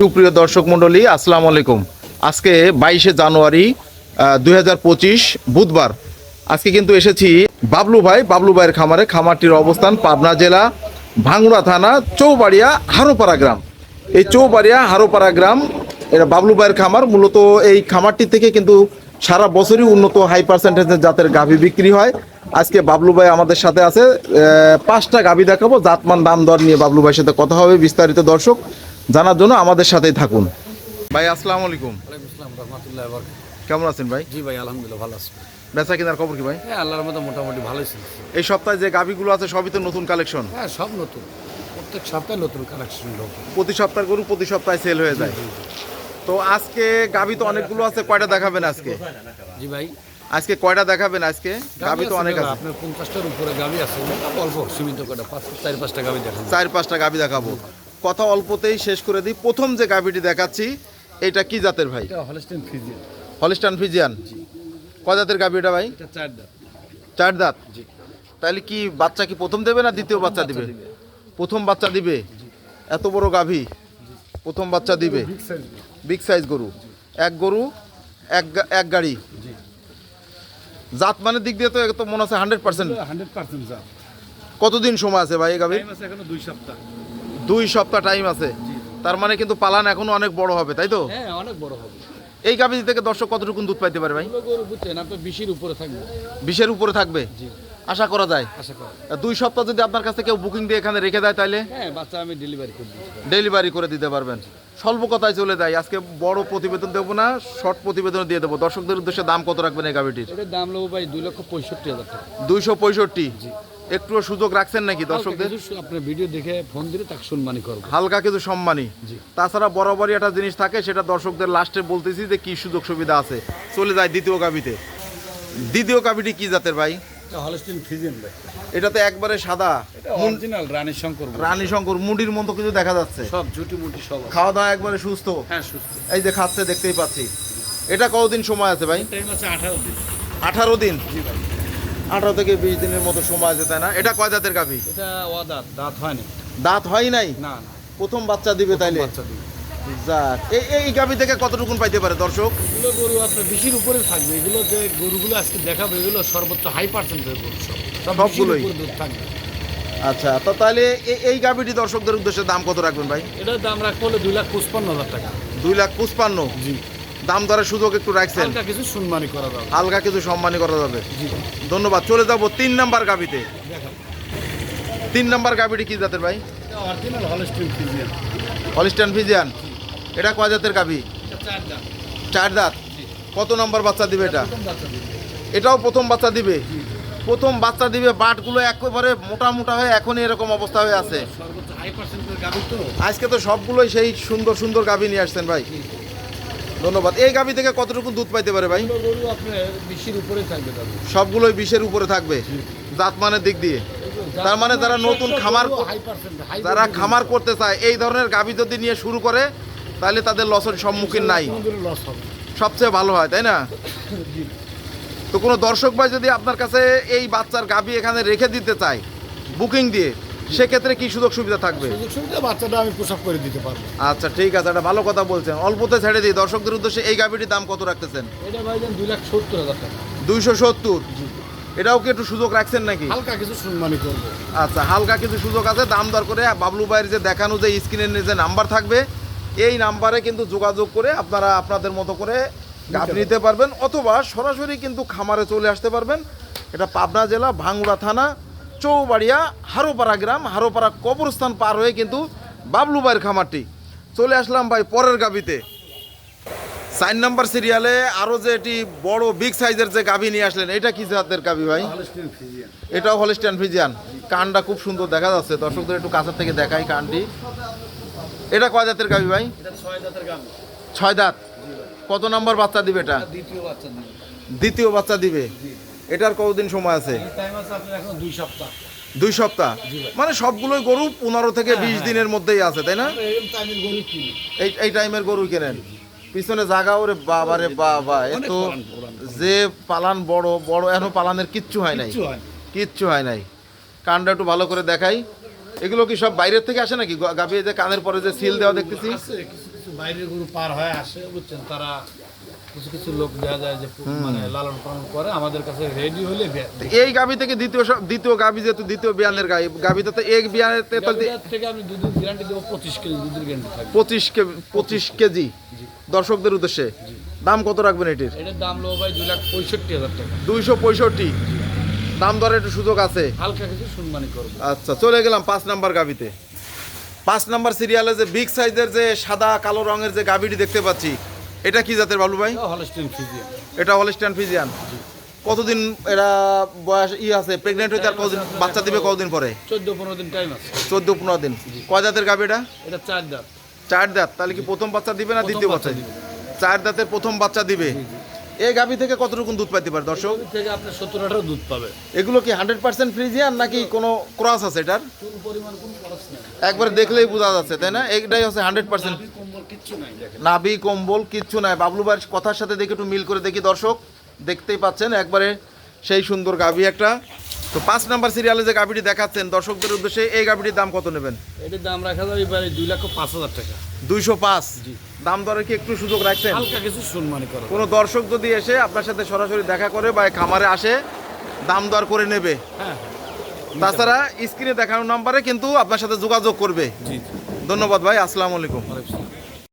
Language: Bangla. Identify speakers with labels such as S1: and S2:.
S1: সুপ্রিয় দর্শক মণ্ডলী, আসসালামু আলাইকুম। আজকে 22শে জানুয়ারি 2025 বুধবার। আজকে কিন্তু এসেছি বাবলু ভাইয়ের খামারে। খামারটির অবস্থান পাবনা জেলা ভাঙ্গুড়া থানা চৌবাড়িয়া হারোপাড়া গ্রাম। এই চৌবাড়িয়া হারোপাড়া গ্রাম, এটা বাবলু ভাইয়ের খামার। মূলত এই খামারটি থেকে কিন্তু সারা বছরই উন্নত হাই পার্সেন্টেজের জাতের গাভী বিক্রি হয়। আজকে বাবলু ভাই আমাদের সাথে আছে। 5টা গাভী দেখাবো, জাতমান দাম দর নিয়ে বাবলু ভাইয়ের সাথে কথা হবে বিস্তারিত। দর্শক জানার জন্য আমাদের সাথেই থাকুন। ভাই আসসালামু আলাইকুম।
S2: ওয়ালাইকুম আসসালাম রাহমাতুল্লাহি ওয়া বারাকাতুহু।
S1: কেমন আছেন ভাই?
S2: জি ভাই, আলহামদুলিল্লাহ ভালো আছি।
S1: বেচা কেনার খবর কি ভাই?
S2: হ্যাঁ, আল্লাহর মতো মোটামুটি ভালোই ছিল।
S1: এই সপ্তাহে যে গাভীগুলো আছে সবই তো নতুন কালেকশন।
S2: হ্যাঁ, সব নতুন, প্রত্যেক সপ্তাহে নতুন কালেকশন লোক।
S1: প্রতি সপ্তাহে গরু প্রতি সপ্তাহে সেল হয়ে যায়। তো আজকে গাভী তো অনেকগুলো আছে, কয়টা দেখাবেন আজকে?
S2: জি ভাই,
S1: আজকে কয়টা দেখাবেন আজকে? গাভী তো অনেক আছে।
S2: আপনার 50টার উপরে গাভী আছে, অল্প সীমিত কটা 4-5টা গাভী দেখাবো।
S1: 4-5টা গাভী দেখাবো। কথা অল্পতেই শেষ করে দিই। প্রথম যে গাভীটি দেখাচ্ছি, এটা কি জাতের ভাই?
S2: এটা হলস্টাইন ফ্রিজিয়ান।
S1: হলিস্টান ফ্রিজিয়ান। কয় জাতের গাভী এটা ভাই?
S2: এটা 4 দাঁত।
S1: 4 দাঁত।
S2: জি।
S1: তাহলে কি বাচ্চা কি প্রথম দেবে না দ্বিতীয় বাচ্চা দিবে? প্রথম বাচ্চা দিবে। এত বড় গাভী প্রথম বাচ্চা দিবে। বিগ সাইজ গরু। এক গরু এক গাড়ি।
S2: জি।
S1: জাত মানের দিক দিয়ে তো মনে আছে 100%।
S2: 100% জাত।
S1: কতদিন সময় আছে ভাই এই গাভীর?
S2: টাইম আছে এখনো 2 সপ্তাহ।
S1: 2 সপ্তাহ টাইম আছে। তার মানে কিন্তু পালান এখনো অনেক বড় হবে, তাই তো?
S2: হ্যাঁ, অনেক বড় হবে।
S1: এই গাভী থেকে দর্শক কতটুকু দুধ পাইতে পারে ভাই?
S2: গরু বুঝছেন, আপনার 20-এর উপরে থাকবে।
S1: 20-এর উপরে থাকবে
S2: জি।
S1: আশা করা যায়।
S2: আশা করি।
S1: 2 সপ্তাহ যদি আপনার কাছে কেউ বুকিং দিয়ে এখানে রেখে দেয় তাহলে
S2: হ্যাঁ, বাচ্চা আমি ডেলিভারি করে দিই।
S1: ডেলিভারি করে দিতে পারবেন। স্বল্প কথায় চলে যায়। আজকে বড় প্রতিবেদন দেবো না, শর্ট প্রতিবেদন দিয়ে দেবো। দর্শকদের উদ্দেশ্যে দাম কত রাখবেন এই গাভীটির?
S2: এটার দাম নেবো ভাই 2,65,000 টাকা।
S1: 265। একটুও সুযোগ রাখছেন নাকি দর্শকদের?
S2: আপনার ভিডিও দেখে ফোন দিলে তাকে সম্মানই করবো।
S1: হালকা কিছু সম্মানী।
S2: জি।
S1: তাছাড়া বরাবরই একটা জিনিস থাকে, সেটা দর্শকদের লাস্টে বলতেছি যে কি সুযোগ সুবিধা আছে। চলে যায় দ্বিতীয় গাভীতে। দ্বিতীয় গাভীটি কি জাতের ভাই?
S2: এটা হলস্টাইন ফ্রিজিয়ান ভাই।
S1: এটা তো একবারে সাদা,
S2: এটা অরিজিনাল রানী শঙ্কর ভাই।
S1: রানী শঙ্কর, মুডির মতো কিছু দেখা যাচ্ছে।
S2: সব জুটি মুটি সব আছে।
S1: খাওয়া দাওয়া একবারে সুস্থ।
S2: হ্যাঁ, সুস্থ।
S1: এই যে খাচ্ছে দেখতেই পাচ্ছি। এটা কতদিন সময় আছে ভাই?
S2: টাইম আছে 18 দিন।
S1: 18 দিন।
S2: জি ভাই।
S1: 18 থেকে 20 দিনের মতো সময় আছে, তাই না? এটা কয় জাতের গাভী?
S2: এটা ওয়াদাত দাঁত হয়নি।
S1: দাঁত হয় নাই,
S2: না না,
S1: প্রথম বাচ্চা দিবে তাইলে?
S2: বাচ্চা দিবে।
S1: যাক, এই গাভী থেকে কতটুকুন পাইতে পারে দর্শক?
S2: এগুলো গরু আপনার 20-এর উপরে থাকবে। এগুলো যে গরুগুলো আজকে দেখাবো, এগুলো সর্বোচ্চ হাই পার্সেন্টের গরু সব।
S1: সবগুলোই?
S2: 20-এর উপরে দুধ থাকবে।
S1: আচ্ছা, তো তাহলে এই গাভীটি দর্শকদের উদ্দেশ্যে দাম কত রাখবেন ভাই?
S2: এটার দাম রাখবো হলো 2,55,000 টাকা।
S1: 2,55,000।
S2: জি।
S1: দাম দরের সুযোগ একটু রাখছেন,
S2: হালকা কিছু সম্মানই করা যাবে।
S1: হালকা কিছু সম্মানী করা যাবে।
S2: জি।
S1: ধন্যবাদ। চলে যাব 3 নাম্বার গাভীতে।
S2: দেখাবো।
S1: 3 নাম্বার গাভীটি কি জাতের ভাই?
S2: এটা original Holstein Friesian.
S1: Holstein Friesian. এটা কয় জাতের গাভী?
S2: এটা 4 দাঁত।
S1: 4 দাঁত।
S2: জি।
S1: কত নম্বর বাচ্চা দিবে এটা?
S2: প্রথম বাচ্চা দিবে।
S1: এটাও প্রথম বাচ্চা দিবে। প্রথম বাচ্চা দিবে। বাটগুলো একেবারে মোটা মোটা হয়ে এখনই এরকম অবস্থা হয়ে আছে।
S2: সর্বোচ্চ হাই পার্সেন্টের গাভী তো।
S1: আজকে তো সবগুলোই সেই সুন্দর সুন্দর গাভী নিয়ে আসছেন ভাই। ধন্যবাদ। এই গাভী থেকে কতটুকু দুধ পাইতে পারে ভাই?
S2: এগুলো গরু আপনার 20-এর উপরে থাকবে দাদা।
S1: সবগুলোই 20-এর উপরে থাকবে জাতমানের দিক দিয়ে। তার মানে যারা নতুন খামার যারা খামার করতে চায়, এই ধরনের গাভী যদি নিয়ে শুরু করে তাহলে তাদের লসের সম্মুখীন নাই,
S2: লস হবে।
S1: সবচেয়ে ভালো হয়, তাই না? তো কোনো দর্শক ভাই যদি আপনার কাছে এই বাচ্চার গাভী এখানে রেখে দিতে চায় বুকিং দিয়ে, সেক্ষেত্রে কি সুযোগ সুবিধা থাকবে?
S2: সুযোগ সুবিধা বাচ্চাটা আমি পোশাক করে দিতে পারবো।
S1: আচ্ছা, ঠিক আছে, এটা ভালো কথা বলছেন। অল্পতে ছেড়ে দিই দর্শকদের উদ্দেশ্যে। এই গাভীটির দাম কত রাখতেছেন?
S2: এটা ভাইজান 2,70,000 টাকা।
S1: 270। এটাও কি একটু সুযোগ রাখছেন নাকি?
S2: হালকা কিছু সম্মানই করবো।
S1: আচ্ছা, হালকা কিছু সুযোগ আছে। দাম দর করে বাবলু ভাইয়ের যে দেখানো যে স্ক্রিনের যে নাম্বার থাকবে, এই নাম্বারে কিন্তু যোগাযোগ করে আপনারা আপনাদের মতো করে গাভী নিতে পারবেন, অথবা সরাসরি কিন্তু খামারে চলে আসতে পারবেন। এটা পাবনা জেলা ভাঙ্গুড়া থানা চৌবাড়িয়া হারোপাড়া গ্রাম, হারোপাড়া কবরস্থান পার হয়ে কিন্তু বাবলু ভাইয়ের খামারটি। চলে আসলাম ভাই পরের গাভীতে। 4 নাম্বার সিরিয়ালে আরও যে এটি বড় বিগ সাইজের যে গাভী নিয়ে আসলেন, এটা কি জাতের গাভী ভাই?
S2: Holstein Friesian.
S1: এটাও হলিস্টান ফ্রিজিয়ান। কানটা খুব সুন্দর দেখা যাচ্ছে, দর্শকদের একটু কাছের থেকে দেখাই কানটি। এটা কয় জাতের গাভী ভাই?
S2: এটা 6 দাঁতের গাভী।
S1: 6 দাঁত। কত নম্বর বাচ্চা দিবে এটা?
S2: দ্বিতীয় বাচ্চা দিবে।
S1: দ্বিতীয় বাচ্চা দিবে। এটার কতদিন সময় আছে?
S2: এই টাইম আছে আপনার এখন 2 সপ্তাহ।
S1: 2 সপ্তাহ। মানে সবগুলোই গরু 15 থেকে 20 দিনের মধ্যেই আছে, তাই না?
S2: এরকম টাইমের গরু কিনে।
S1: এই টাইমের গরু কেনেন। পিছনে জায়গা, ওরে বাবা রে বাবা, এ তো যে পালান বড় বড়, এখনো পালানের কিচ্ছু হয় নাই, কিচ্ছু হয় নাই। কানটা একটু ভালো করে দেখাই। এগুলো কি সব বাইরের থেকে আসে নাকি গাভী? যে কানের পরে যে সিল দেওয়া দেখতেছি,
S2: আছে কিছু কিছু বাইরের গরু পার হয়ে আসে বুঝছেন, তারা কিছু কিছু লোক দেখা যায় যে মানে লালন পালন করে, আমাদের কাছে রেডি হলে
S1: এই গাভী থেকে দ্বিতীয় গাভী, যেহেতু দ্বিতীয় বিয়ানের গাভীতে তো এক বিয়ানেতে তো
S2: থেকে আমি দুধের গ্যারান্টি দেবো 25 কেজি দুধের গ্যারান্টি থাকবে।
S1: 25 কেজি দর্শকদের উদ্দেশ্যে। দাম কত রাখবেন এটির?
S2: এটার দাম লো ভাই 2,65,000 টাকা।
S1: 265। দাম দরে একটু সুযোগ আছে,
S2: হালকা কিছু সম্মানী করবো।
S1: আচ্ছা, চলে গেলাম 5 নাম্বার গাভীতে। 5 নাম্বার সিরিয়ালে যে বিগ সাইজের যে সাদা কালো রঙের যে গাভীটি দেখতে পাচ্ছি, এটা কি জাতের বাবলু ভাই?
S2: Holstein Friesian.
S1: এটা হলস্টাইন ফ্রিজিয়ান। কতদিন এরা বয়স আছে, প্রেগনেন্ট হইতে আর কতদিন বাচ্চা দিবে, কতদিন পরে?
S2: 14-15 দিন টাইম আছে।
S1: 14-15 দিন। কয় জাতের গাভী এটা?
S2: এটা 4 দাঁত।
S1: 4 দাঁত। তাহলে কি প্রথম বাচ্চা দিবে না দ্বিতীয় বাচ্চা দিবে? 4 দাঁতের প্রথম বাচ্চা দিবে। এই গাভী থেকে কতটুকু দুধ পাইতে পারে দর্শক?
S2: এর থেকে আপনি 17-18 দুধ পাবে।
S1: এগুলো কি 100% ফ্রিজিয়ান নাকি কোনো ক্রস আছে এটার?
S2: কোন পরিমাণ কোন খরচ নেই,
S1: একবারে দেখলেই বোঝা যাচ্ছে, তাই না? এটাই হচ্ছে 100%।
S2: নাভি কম্বল কিচ্ছু নাই দেখেন।
S1: নাভি কম্বল কিচ্ছু নাই। বাবলু ভাইয়ের কথার সাথে দেখে একটু মিল করে দেখি দর্শক, দেখতেই পাচ্ছেন একবারে সেই সুন্দর গাভী একটা। তো 5 নাম্বার সিরিয়ালে যে গাভীটি দেখাচ্ছেন দর্শকদের উদ্দেশ্যে, এই গাভীটির দাম কত নেবেন?
S2: এটার দাম রাখা যাবে এবারে 2,05,000 টাকা।
S1: 205।
S2: জি।
S1: দাম দরে কি একটু সুযোগ রাখছেন?
S2: হালকা কিছু সম্মানী করবো।
S1: কোনো দর্শক যদি এসে আপনার সাথে সরাসরি দেখা করে বা খামারে আসে, দাম দর করে নেবে।
S2: হ্যাঁ,
S1: তাছাড়া স্ক্রিনে দেখানো নাম্বারে কিন্তু আপনার সাথে যোগাযোগ করবে।
S2: জি জি।
S1: ধন্যবাদ ভাই, আসসালামু আলাইকুম।
S2: ওয়ালাইকুম